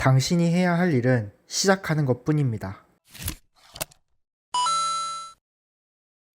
당신이 해야 할 일은 시작하는 것뿐입니다.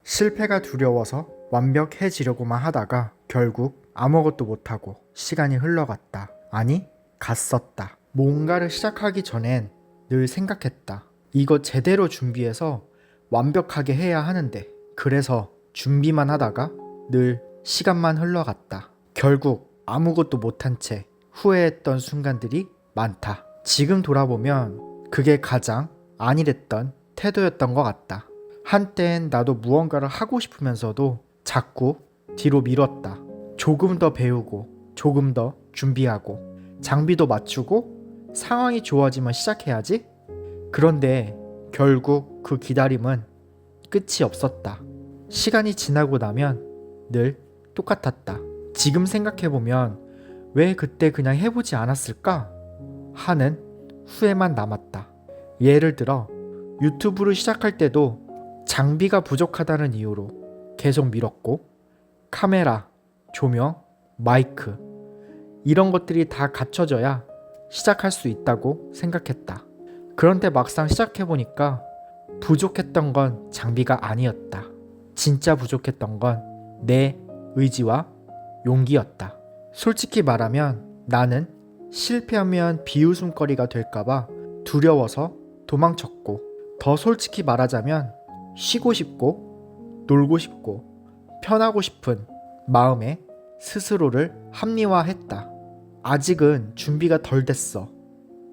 실패가 두려워서 완벽해지려고만 하다가 결국 아무것도 못하고 시간이 흘러갔다. 아니, 갔었다. 뭔가를 시작하기 전엔 늘 생각했다. 이거 제대로 준비해서 완벽하게 해야 하는데, 그래서 준비만 하다가 늘 시간만 흘러갔다. 결국 아무것도 못한 채 후회했던 순간들이 많다. 지금 돌아보면 그게 가장 안일했던 태도였던 것 같다. 한땐 나도 무언가를 하고 싶으면서도 자꾸 뒤로 미뤘다. 조금 더 배우고 조금 더 준비하고 장비도 맞추고 상황이 좋아지면 시작해야지. 그런데 결국 그 기다림은 끝이 없었다. 시간이 지나고 나면 늘 똑같았다. 지금 생각해보면 왜 그때 그냥 해보지 않았을까 하는 후회만 남았다. 예를 들어 유튜브를 시작할 때도 장비가 부족하다는 이유로 계속 미뤘고, 카메라, 조명, 마이크 이런 것들이 다 갖춰져야 시작할 수 있다고 생각했다. 그런데 막상 시작해보니까 부족했던 건 장비가 아니었다. 진짜 부족했던 건 내 의지와 용기였다. 솔직히 말하면 나는 실패하면 비웃음거리가 될까봐 두려워서 도망쳤고, 더 솔직히 말하자면 쉬고 싶고 놀고 싶고 편하고 싶은 마음에 스스로를 합리화했다. 아직은 준비가 덜 됐어.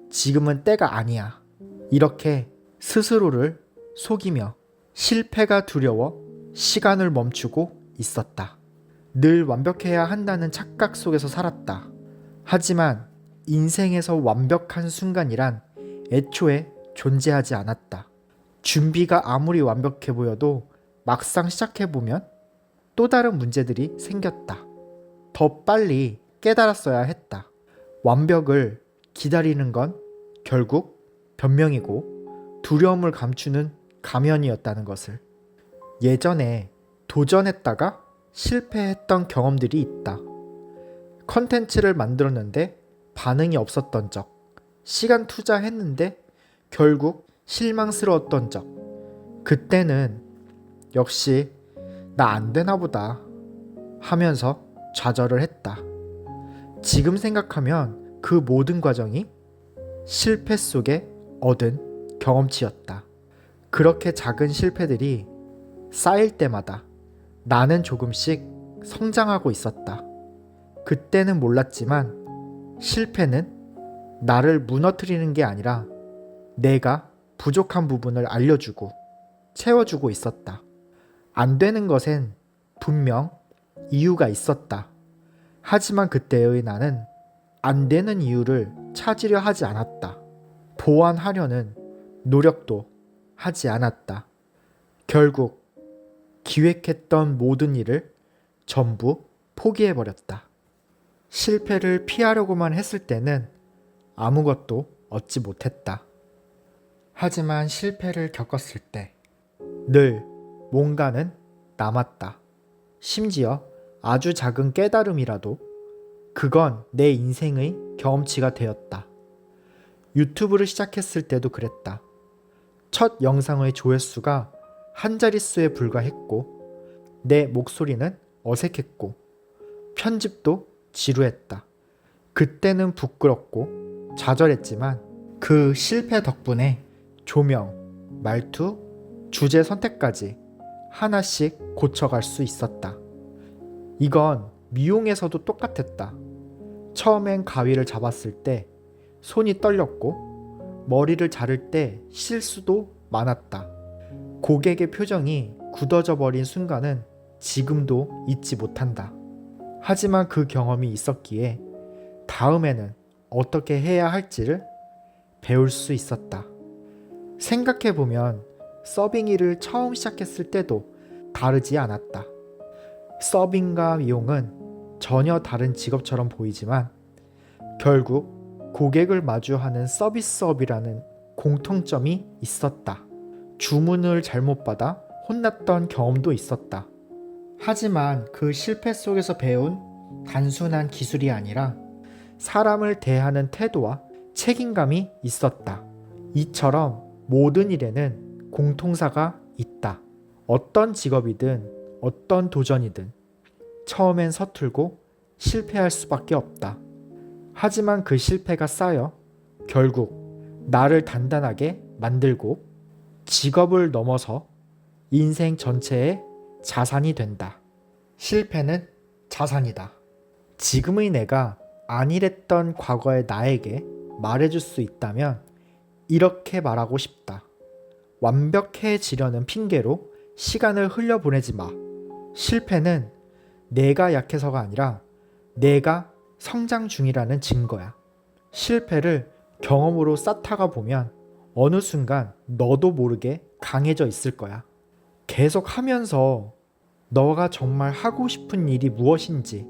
지금은 때가 아니야. 이렇게 스스로를 속이며 실패가 두려워 시간을 멈추고 있었다. 늘 완벽해야 한다는 착각 속에서 살았다. 하지만 인생에서 완벽한 순간이란 애초에 존재하지 않았다. 준비가 아무리 완벽해 보여도 막상 시작해보면 또 다른 문제들이 생겼다. 더 빨리 깨달았어야 했다. 완벽을 기다리는 건 결국 변명이고 두려움을 감추는 가면이었다는 것을. 예전에 도전했다가 실패했던 경험들이 있다. 컨텐츠를 만들었는데 반응이 없었던 적, 시간 투자했는데 결국 실망스러웠던 적. 그때는 역시 나 안 되나 보다 하면서 좌절을 했다. 지금 생각하면 그 모든 과정이 실패 속에 얻은 경험치였다. 그렇게 작은 실패들이 쌓일 때마다 나는 조금씩 성장하고 있었다. 그때는 몰랐지만 실패는 나를 무너뜨리는 게 아니라 내가 부족한 부분을 알려주고 채워주고 있었다. 안 되는 것엔 분명 이유가 있었다. 하지만 그때의 나는 안 되는 이유를 찾으려 하지 않았다. 보완하려는 노력도 하지 않았다. 결국 기획했던 모든 일을 전부 포기해버렸다. 실패를 피하려고만 했을 때는 아무것도 얻지 못했다. 하지만 실패를 겪었을 때 늘 뭔가는 남았다. 심지어 아주 작은 깨달음이라도 그건 내 인생의 경험치가 되었다. 유튜브를 시작했을 때도 그랬다. 첫 영상의 조회수가 한 자릿수에 불과했고 내 목소리는 어색했고 편집도 지루했다. 그때는 부끄럽고 좌절했지만 그 실패 덕분에 조명, 말투, 주제 선택까지 하나씩 고쳐갈 수 있었다. 이건 미용에서도 똑같았다. 처음엔 가위를 잡았을 때 손이 떨렸고 머리를 자를 때 실수도 많았다. 고객의 표정이 굳어져 버린 순간은 지금도 잊지 못한다. 하지만 그 경험이 있었기에 다음에는 어떻게 해야 할지를 배울 수 있었다. 생각해보면 서빙 일을 처음 시작했을 때도 다르지 않았다. 서빙과 미용은 전혀 다른 직업처럼 보이지만 결국 고객을 마주하는 서비스업이라는 공통점이 있었다. 주문을 잘못 받아 혼났던 경험도 있었다. 하지만 그 실패 속에서 배운 단순한 기술이 아니라 사람을 대하는 태도와 책임감이 있었다. 이처럼 모든 일에는 공통사가 있다. 어떤 직업이든 어떤 도전이든 처음엔 서툴고 실패할 수밖에 없다. 하지만 그 실패가 쌓여 결국 나를 단단하게 만들고 직업을 넘어서 인생 전체의 자산이 된다. 실패는 자산이다. 지금의 내가 안일했던 과거의 나에게 말해줄 수 있다면 이렇게 말하고 싶다. 완벽해지려는 핑계로 시간을 흘려보내지 마. 실패는 내가 약해서가 아니라 내가 성장 중이라는 증거야. 실패를 경험으로 쌓다가 보면 어느 순간 너도 모르게 강해져 있을 거야. 계속 하면서 너가 정말 하고 싶은 일이 무엇인지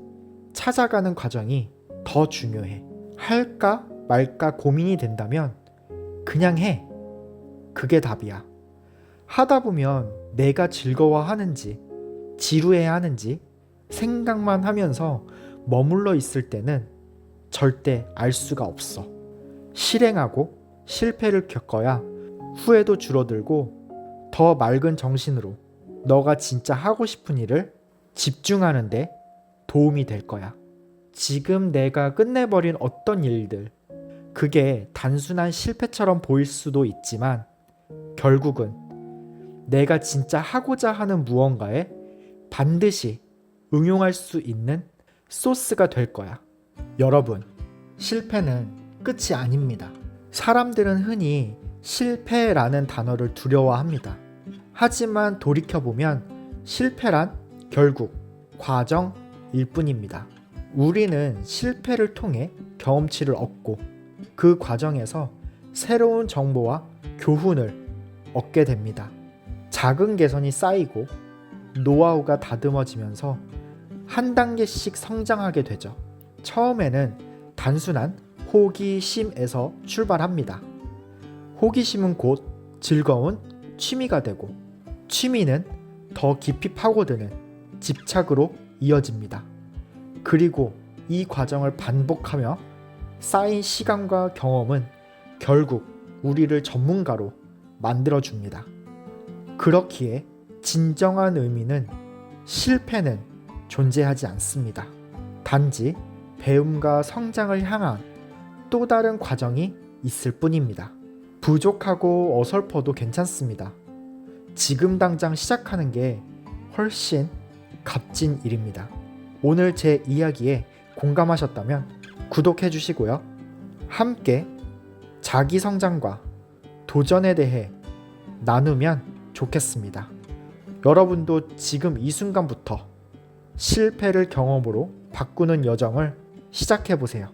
찾아가는 과정이 더 중요해. 할까 말까 고민이 된다면 그냥 해. 그게 답이야. 하다 보면 내가 즐거워하는지 지루해야 하는지 생각만 하면서 머물러 있을 때는 절대 알 수가 없어. 실행하고 실패를 겪어야 후회도 줄어들고 더 맑은 정신으로 너가 진짜 하고 싶은 일을 집중하는데 도움이 될 거야. 지금 내가 끝내버린 어떤 일들, 그게 단순한 실패처럼 보일 수도 있지만 결국은 내가 진짜 하고자 하는 무언가에 반드시 응용할 수 있는 소스가 될 거야. 여러분, 실패는 끝이 아닙니다. 사람들은 흔히 실패라는 단어를 두려워합니다. 하지만 돌이켜보면 실패란 결국 과정일 뿐입니다. 우리는 실패를 통해 경험치를 얻고 그 과정에서 새로운 정보와 교훈을 얻게 됩니다. 작은 개선이 쌓이고 노하우가 다듬어지면서 한 단계씩 성장하게 되죠. 처음에는 단순한 호기심에서 출발합니다. 호기심은 곧 즐거운 취미가 되고 취미는 더 깊이 파고드는 집착으로 이어집니다. 그리고 이 과정을 반복하며 쌓인 시간과 경험은 결국 우리를 전문가로 만들어줍니다. 그렇기에 진정한 의미는 실패는 존재하지 않습니다. 단지 배움과 성장을 향한 또 다른 과정이 있을 뿐입니다. 부족하고 어설퍼도 괜찮습니다. 지금 당장 시작하는 게 훨씬 값진 일입니다. 오늘 제 이야기에 공감하셨다면 구독해 주시고요. 함께 자기 성장과 도전에 대해 나누면 좋겠습니다. 여러분도 지금 이 순간부터 실패를 경험으로 바꾸는 여정을 시작해 보세요.